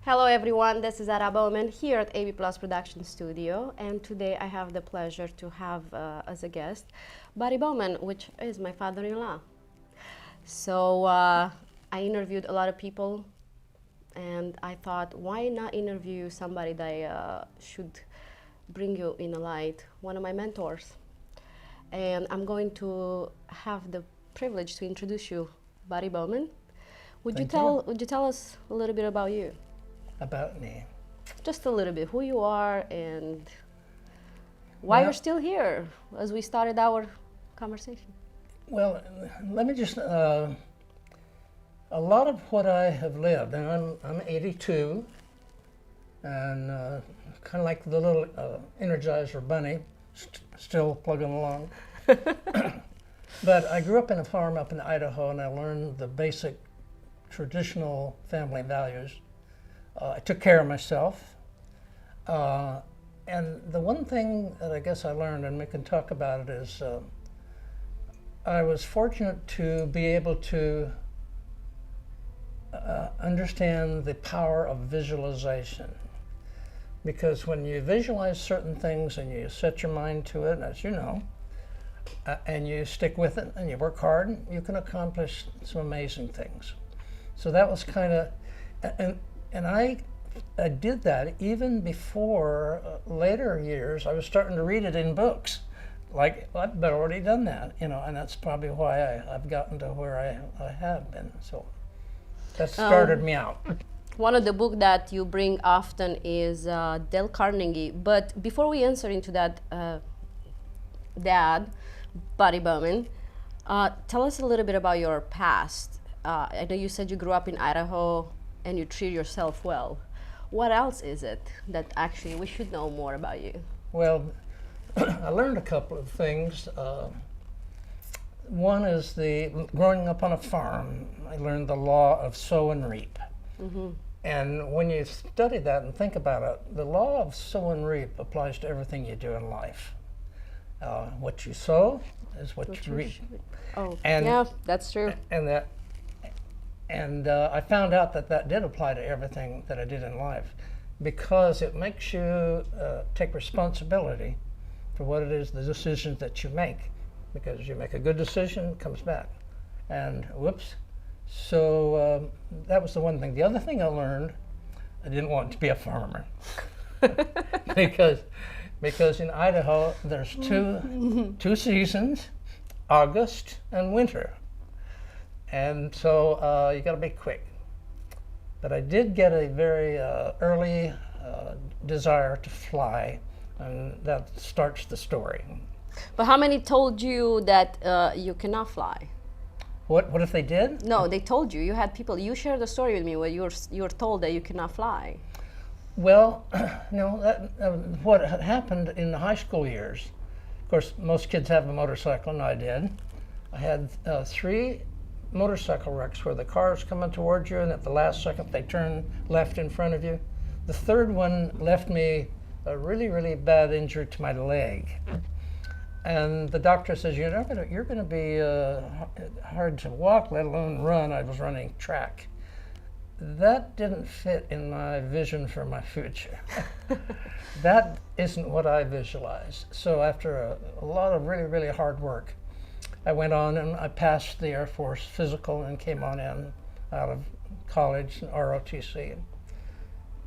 Hello everyone, this is Bowman here at AB+Production studio, and today I have the pleasure to have as a guest Bowman, which is my father-in-law. So I interviewed a lot of people, and I thought, why not interview somebody that should bring you in a light, one of my mentors. And I'm going to have the privilege to introduce you, Bowman. Would you tell us a little bit about you? About me? Just a little bit, who you are and why you're still here as we started our conversation. Well, let me just, a lot of what I have lived, and I'm 82, and kind of like the little Energizer bunny, still plugging along. But I grew up in a farm up in Idaho, and I learned the basic traditional family values. I took care of myself, and the one thing that I guess I learned, and we can talk about it, is I was fortunate to be able to understand the power of visualization. Because when you visualize certain things and you set your mind to it, as you know, and you stick with it and you work hard, you can accomplish some amazing things. So that was kind of, and I did that even before later years. I was starting to read it in books. Like, I've already done that, you know, and that's probably why I've gotten to where I have been. So that started me out. One of the books that you bring often is Dale Carnegie. But before we answer into that, Dad, Bowman, tell us a little bit about your past. I know you said you grew up in Idaho and you treat yourself well. What else is it that actually we should know more about you? Well, I learned a couple of things. One is growing up on a farm, I learned the law of sow and reap. Mm-hmm. And when you study that and think about it, the law of sow and reap applies to everything you do in life. What you sow is what you reap. Oh, and, yeah, that's true. And I found out that did apply to everything that I did in life, because it makes you take responsibility for what it is, the decisions that you make. Because you make a good decision, it comes back. And whoops. So that was the one thing. The other thing I learned, I didn't want to be a farmer. because in Idaho, there's two seasons, August and winter. And so you got to be quick. But I did get a very early desire to fly, and that starts the story. But how many told you that you cannot fly? What if they did? No, they told you. You had people. You shared the story with me where you were told that you cannot fly. Well, no. What had happened in the high school years. Of course, most kids have a motorcycle, and I did. I had 3 motorcycle wrecks where the car is coming towards you, and at the last second they turn left in front of you. The third one left me a really, really bad injury to my leg. And the doctor says, you're going to be hard to walk, let alone run. I was running track. That didn't fit in my vision for my future. That isn't what I visualized. So after a lot of really, really hard work, I went on and I passed the Air Force physical and came on in out of college, ROTC.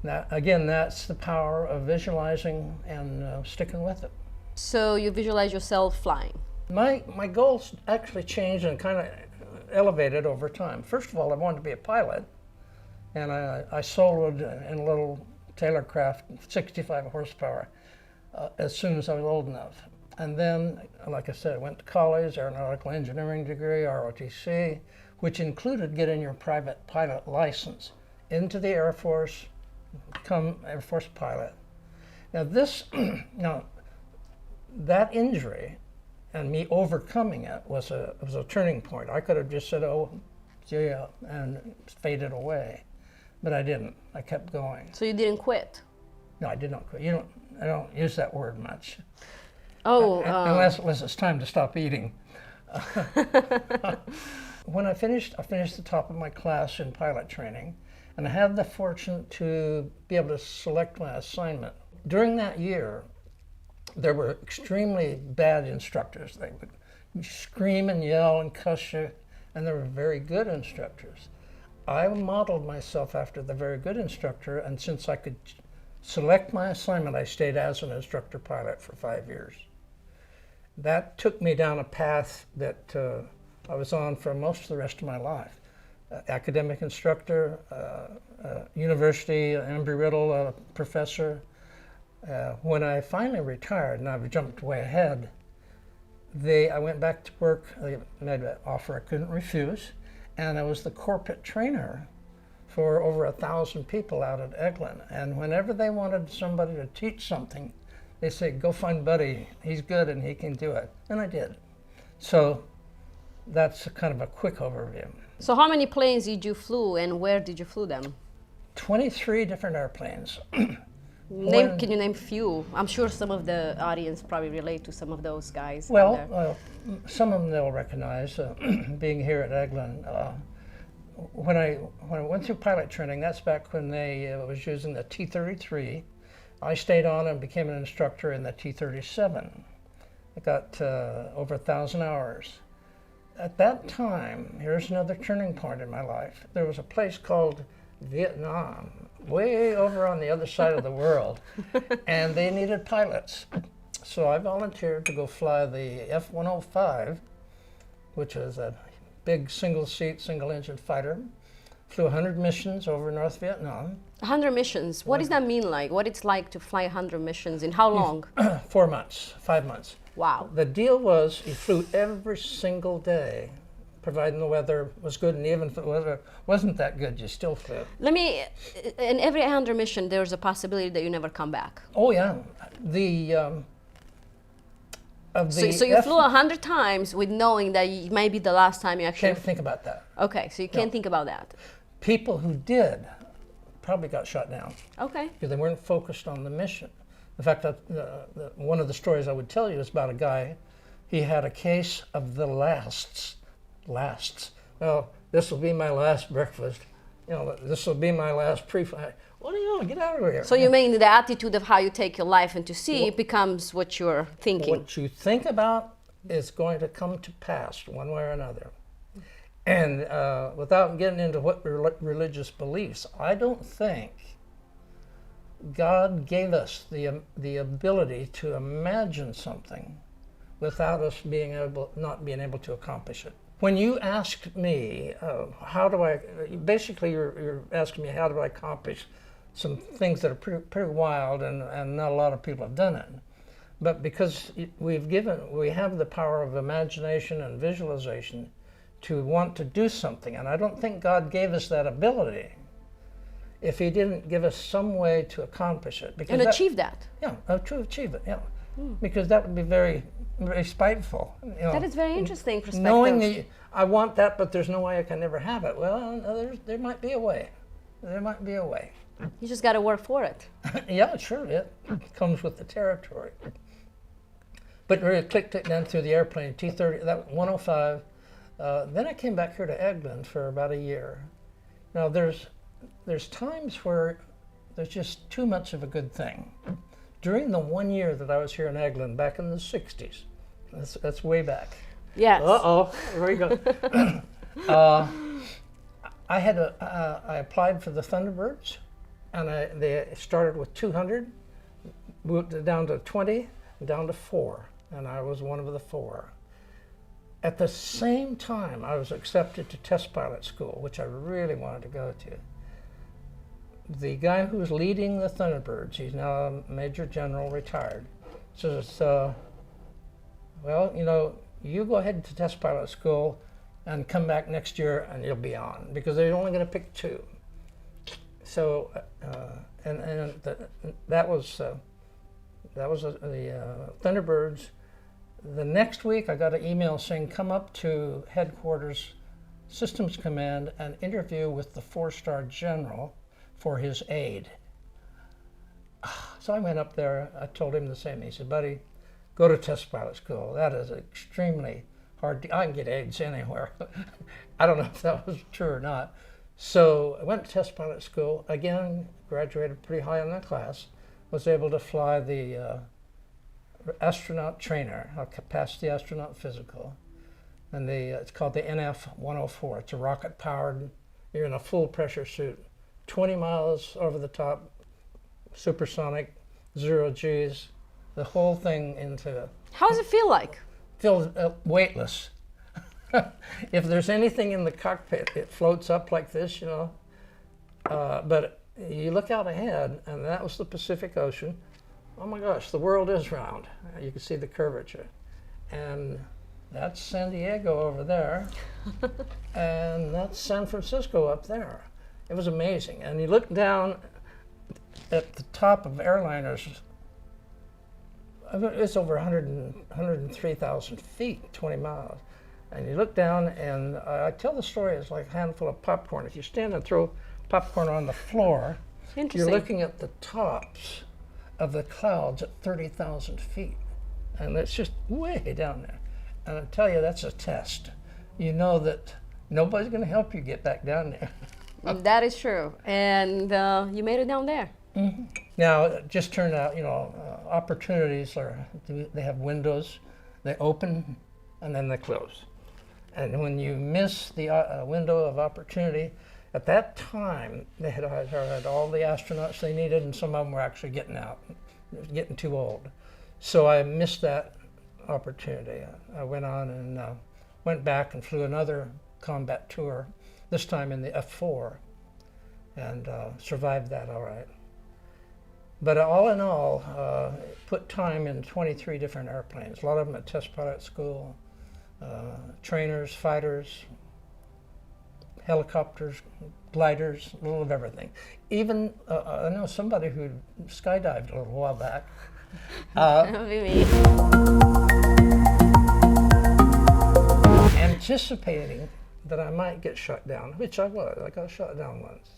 Now, again, that's the power of visualizing and sticking with it. So you visualize yourself flying? My goals actually changed and kind of elevated over time. First of all, I wanted to be a pilot, and I soloed in a little Taylor craft, 65 horsepower, as soon as I was old enough. And then, like I said, I went to college, aeronautical engineering degree, ROTC, which included getting your private pilot license, into the Air Force, become Air Force pilot. Now that injury and me overcoming it was a turning point. I could have just said, oh, yeah, and faded away, but I didn't. I kept going. So you didn't quit? No, I did not quit. I don't use that word much. Oh, unless it's time to stop eating. When I finished the top of my class in pilot training, And I had the fortune to be able to select my assignment. During that year, there were extremely bad instructors. They would scream and yell and cuss you, and there were very good instructors. I modeled myself after the very good instructor, and since I could select my assignment, I stayed as an instructor pilot for 5 years. That took me down a path that I was on for most of the rest of my life. Academic instructor, university, Embry-Riddle professor. When I finally retired, and I've jumped way ahead, I went back to work. They made an offer I couldn't refuse, and I was the corporate trainer for over 1,000 people out at Eglin. And whenever they wanted somebody to teach something, they said, "Go find Buddy. He's good and he can do it." And I did. So that's kind of a quick overview. So how many planes did you flew, and where did you flew them? 23 different airplanes. Can you name few? I'm sure some of the audience probably relate to some of those guys. Well, some of them they'll recognize. Being here at Eglin, when I went through pilot training, that's back when they was using the T-33. I stayed on and became an instructor in the T-37. I got over 1,000 hours. At that time, here's another turning point in my life. There was a place called Vietnam, way over on the other side of the world, and they needed pilots. So I volunteered to go fly the F-105, which is a big single-seat, single-engine fighter. Flew 100 missions over North Vietnam. 100 missions. What does that mean like? What it's like to fly 100 missions in how long? 4 months, 5 months. Wow. The deal was you flew every single day, providing the weather was good, and even if the weather wasn't that good, you still flew. In every 100 mission, there's a possibility that you never come back. Oh yeah. So you flew 100 times with knowing that it may be the last time you actually... Can't think about that. Okay, so you can't think about that. People who did probably got shot down. Okay. Because they weren't focused on the mission. In fact, one of the stories I would tell you is about a guy. He had a case of the lasts. Well, this will be my last breakfast. You know, this will be my last pre-flight. What are you doing? Get out of here. So you mean the attitude of how you take your life and to see it becomes what you're thinking. What you think about is going to come to pass one way or another. And without getting into what religious beliefs, I don't think God gave us the ability to imagine something without us not being able to accomplish it. When you asked me, basically you're asking me how do I accomplish some things that are pretty wild and not a lot of people have done it. But because we have the power of imagination and visualization to want to do something, and I don't think God gave us that ability if He didn't give us some way to accomplish it. And achieve that. Yeah, to achieve it, yeah. Because that would be very, very spiteful. You know, that is very interesting perspective. Knowing that I want that, but there's no way I can ever have it. Well, there might be a way. There might be a way. You just got to work for it. Yeah, sure, it comes with the territory. But really clicked it down through the airplane, T-30, that 105. Then I came back here to Eglin for about a year. Now there's times where there's just too much of a good thing. During the 1 year that I was here in Eglin, back in the 60s, that's way back. Yes. Uh-oh, here we go. I applied for the Thunderbirds, and they started with 200, moved down to 20, down to 4, and I was one of the 4. At the same time, I was accepted to test pilot school, which I really wanted to go to. The guy who was leading the Thunderbirds, he's now a Major General, retired, says, well, you know, you go ahead to test pilot school and come back next year and you'll be on, because they're only going to pick 2. So, that was the Thunderbirds. The next week I got an email saying, come up to headquarters, Systems Command, and interview with the 4-star general for his aide. So I went up there, I told him the same. He said, buddy, go to test pilot school. That is extremely hard. I can get aides anywhere. I don't know if that was true or not. So I went to test pilot school, again, graduated pretty high in the class, was able to fly the astronaut trainer, a capacity astronaut physical. And it's called the NF-104. It's a rocket powered, you're in a full pressure suit, 20 miles over the top, supersonic, 0 Gs, the whole thing into. How does it feel like? Feels weightless. If there's anything in the cockpit, it floats up like this, you know. But you look out ahead, and that was the Pacific Ocean. Oh my gosh, the world is round. You can see the curvature. And that's San Diego over there, and that's San Francisco up there. It was amazing. And you look down at the top of airliners, it's over 103,000 feet, 20 miles. And you look down, and I tell the story as like a handful of popcorn. If you stand and throw popcorn on the floor, you're looking at the tops of the clouds at 30,000 feet. And it's just way down there. And I tell you, that's a test. You know that nobody's going to help you get back down there. That is true. And you made it down there. Mm-hmm. Now, it just turned out, you know, opportunities they have windows, they open, and then they close. And when you miss the window of opportunity, at that time, they had all the astronauts they needed, and some of them were actually getting out, getting too old. So I missed that opportunity. I went on and went back and flew another combat tour, this time in the F4, and survived that all right. But all in all, put time in 23 different airplanes, a lot of them at test pilot school, trainers, fighters, helicopters, gliders, a little of everything. Even, I know somebody who skydived a little while back. That would be me. Anticipating that I might get shot down, which I was. I got shot down once.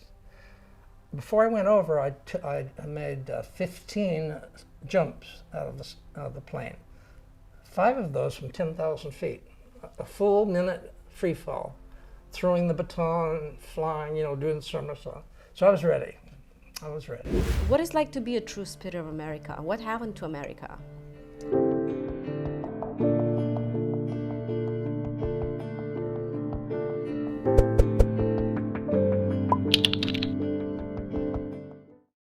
Before I went over, I made 15 jumps out of the plane. 5 of those from 10,000 feet. A full minute free fall, throwing the baton, flying, you know, doing the somersault. So I was ready. I was ready. What is it like to be a true spirit of America? What happened to America?